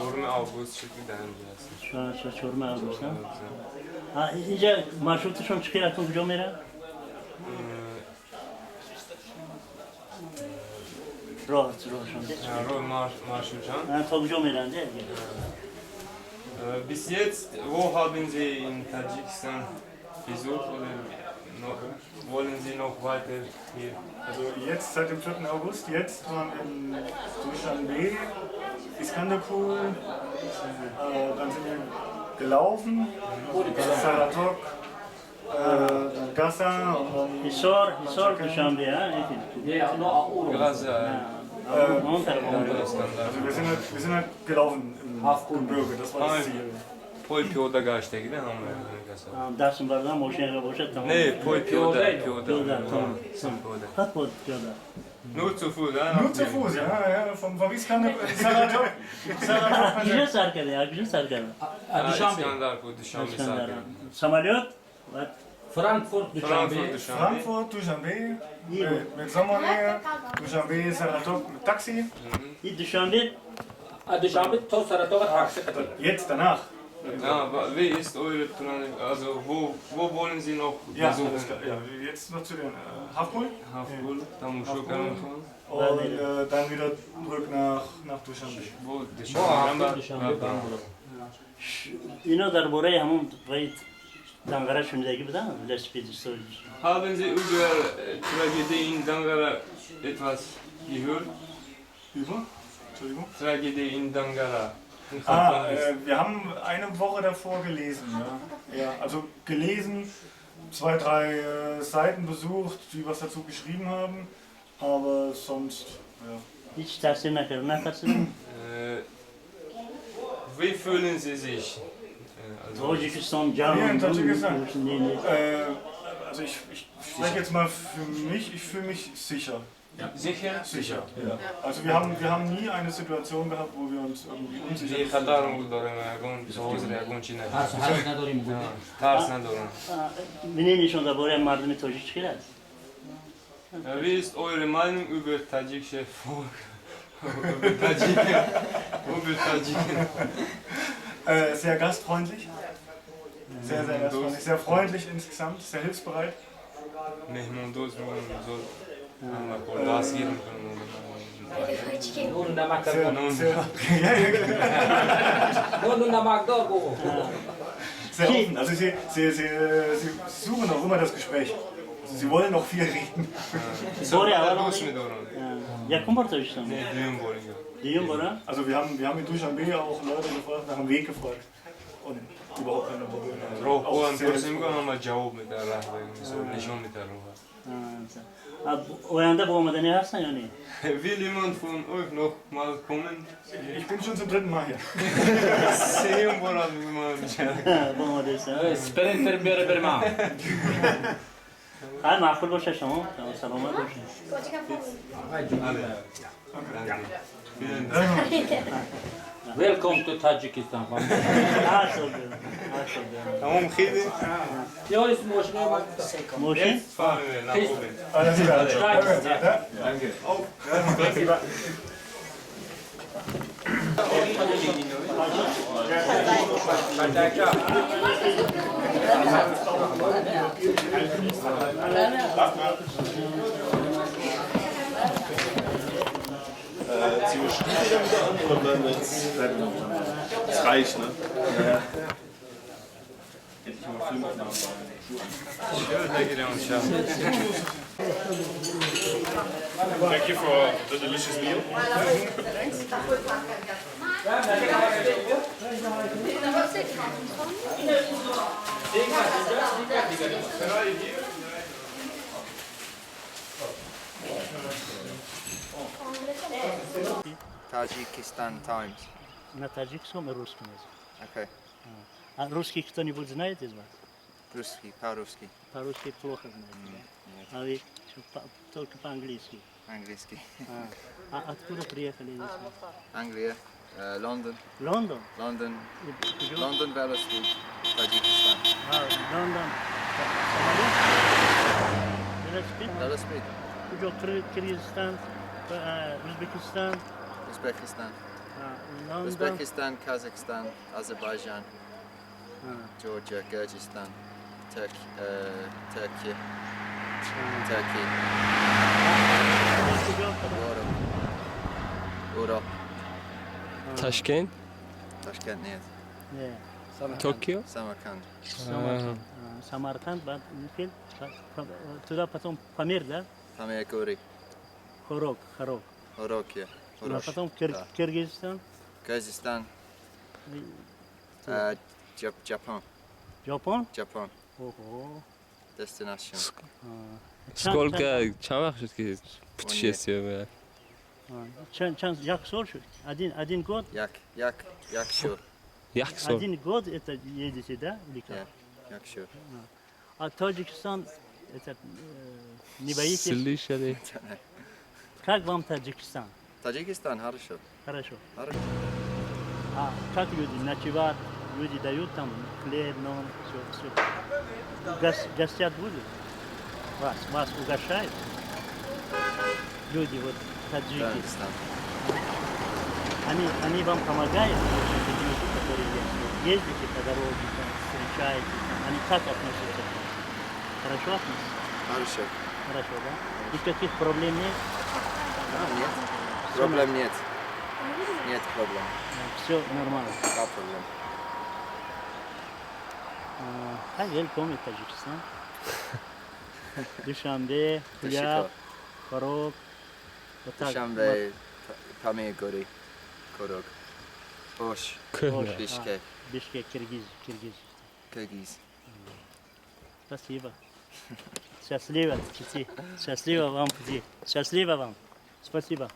4 avgust şekilde dermişsin. Şu çorma almışlar. Ha, iyice marşrutu şun çıkıyor akıl hocam era. Rahat şun değil. Rol Marschulcan. Ha, tabii hocam era değil. Bis jetzt, wo haben Sie in Tadschikistan besucht oder wollen Sie noch weiter hier? Also jetzt seit dem 4. August, jetzt waren in Dushanbe, Iskanderpur, dann sind wir gelaufen, Saratok, dann Gassa und dann Hisar Duşanbe ha. Biraz ya. On tarafı. also wir sind halt gelaufen im Gebirge, das war das Ziel. Polpio'da kaçta giden ama. Dersin bardan boşuna boşa tamam. Ne, Polpio'da. Pioda tamam. Kaç pod pioda? Nur zu Fuß, ha? Nur zu Fuß, ja, vom Iskanderpur, Saratok, Güzel sarkadı ya, güzel sarkadı. İskandarpur, Duşanbe sarkı. Samolyot var. Frankfurt, Dushanbe. Frankfurt, Dushanbe, mit Sommernähe, Dushanbe, Saratok mit Taxi. İyi Duşanbe. Dushanbe, to Saratoga taksi katıl. Jetzt danach. Ja, wie ist eure Plan? Also, wo wollen Sie noch Ja, besuchen? alles klar. Ja, jetzt noch zu den Hafpul Hafbul, tam Uşukan'ın und dann wieder zurück nach Dushanbe. Bu Dushanbe, Duşanbe. İno dar buraya hamum rayit Dangara şunday gibi değil mi? Lespidi story. Haben Sie über Tragödie in Dangara etwas gehört? Über? Entschuldigung? Tragödie in Dangara. Wir haben eine Woche davor gelesen. Ja, also gelesen, 2, 3 Seiten besucht, die was dazu geschrieben haben, aber sonst, ja. Hiç tersine kadar ne katsın? Wie fühlen Sie sich? Also, Tacikistan canım. Ja, in Tadschikistan. Ne. Also ich spreche jetzt mal für mich, ich fühle mich sicher. sicher? Sicher. Ja. Also wir haben nie eine Situation gehabt, wo wir uns irgendwie unsicher Die Katarın buldurum yagun, soğuz yagun Çin'e. Her ne dorim bu. Ters ne durum? Minin işonda buraya mardını tocik çıkıyor. Wie ist eure Meinung über tadschikische Volk? Über Tadschiken? Über Tadschiken? Sehr gastfreundlich. Sehr gastfreundlich. Sehr freundlich insgesamt, sehr hilfsbereit. Mehmunduz mu zor? Ama kordas yerim Nun da maktar Sehr, bu. sehr, ja, ja, genau. Nun da maktar bu. Sehr offen. Also sie suchen auch immer das Gespräch. Also sie wollen auch viel reden. Buraya Sonra alalım. dus mi durum? Yakın var Tacikistan. Ne düğün boyu? Diyorum bana. Also wir haben in Dushanbe auch Leute gefragt, nach dem Weg gefragt. Und überhaupt keine Probleme. Also Roh auch olan sehr porsim ko ama cevap mı derler? Nişan mı derler? O yanda bu olmadan ne yapsan yani? Will jemand von euch noch mal kommen? Ich bin schon zum 3. Mal hier. Senin Borat mı? Bu olmadıysa. Sperinter bir berma. Ha makul boşa tamam. Tamam salama boşa. Welcome to Tajikistan. Ha soldu. Ha soldu. Tamam khidi. Ya ismi hoşuna bak. Moşe? Fahren wir nach oben. Alles klar. Danke. Sie bestätigen wieder an oder jetzt? Das reicht, ne? Ja. Hätte ich mal Filmaufnahmen Şöyle girelim şu an. Thank you for the delicious meal. Tajikistan Times. На таджикском и русском языке. Okay. А русский кто-нибудь знает из вас? Русский, по-русски, По-русски плохо знаете. А вы только по-английски. английский. А откуда приехали здесь? Англия, London, Лондон? London, Где? London Valley Street, Tajikistan. London. Самолет? Велосипед? Valley Street, Кыргызстан, Узбекистан. Uzbekistan. London. Uzbekistan, Kazakhstan, Azerbaijan, Georgia, Kyrgyzstan, Turkey, Europe, Tashkent, Tashkent, нет, Tokyo. Samarkand, Samarkand, туда потом Памир, да? Pamir Gori, Хорок. Horokya, А Horosh, потом да. Киргизстан, Kyrgyzstan, Japan, Japon. Ого. destination, Сколько, чам вақт шуд ки путешествие было? Як соршу? Один год? Yakshur, Як сол? Один год это едете, да? Или как? yeah, Yakshur. А Таджикистан, это не боитесь? Слышали? Как вам Таджикистан? Таджикистан, хорошо. Хорошо. Хорошо. А как люди ночевать? Люди дают там хлеб, нон, все. Гостят будут? Вас угощают? Люди вот таджики. Дагестан. Они вам помогают, эти люди, которые есть? Ездите по дороге, там, встречаете, там, они как относятся? Хорошо относятся? Хорошо, да? Никаких проблем нет? Нет. Проблем нет. Нет проблем. Все нормально. Да, проблем. Hayır, komik Tacikistan. Dushanbe, Kulyap, Korok, Dushanbe, Pamir Gori, Korok, Osh, Bishkek, Bishkek, Kirgiz. Kyrgyz. Спасибо. Счастливо, Счастливо вам пути. Счастливо вам. Спасибо.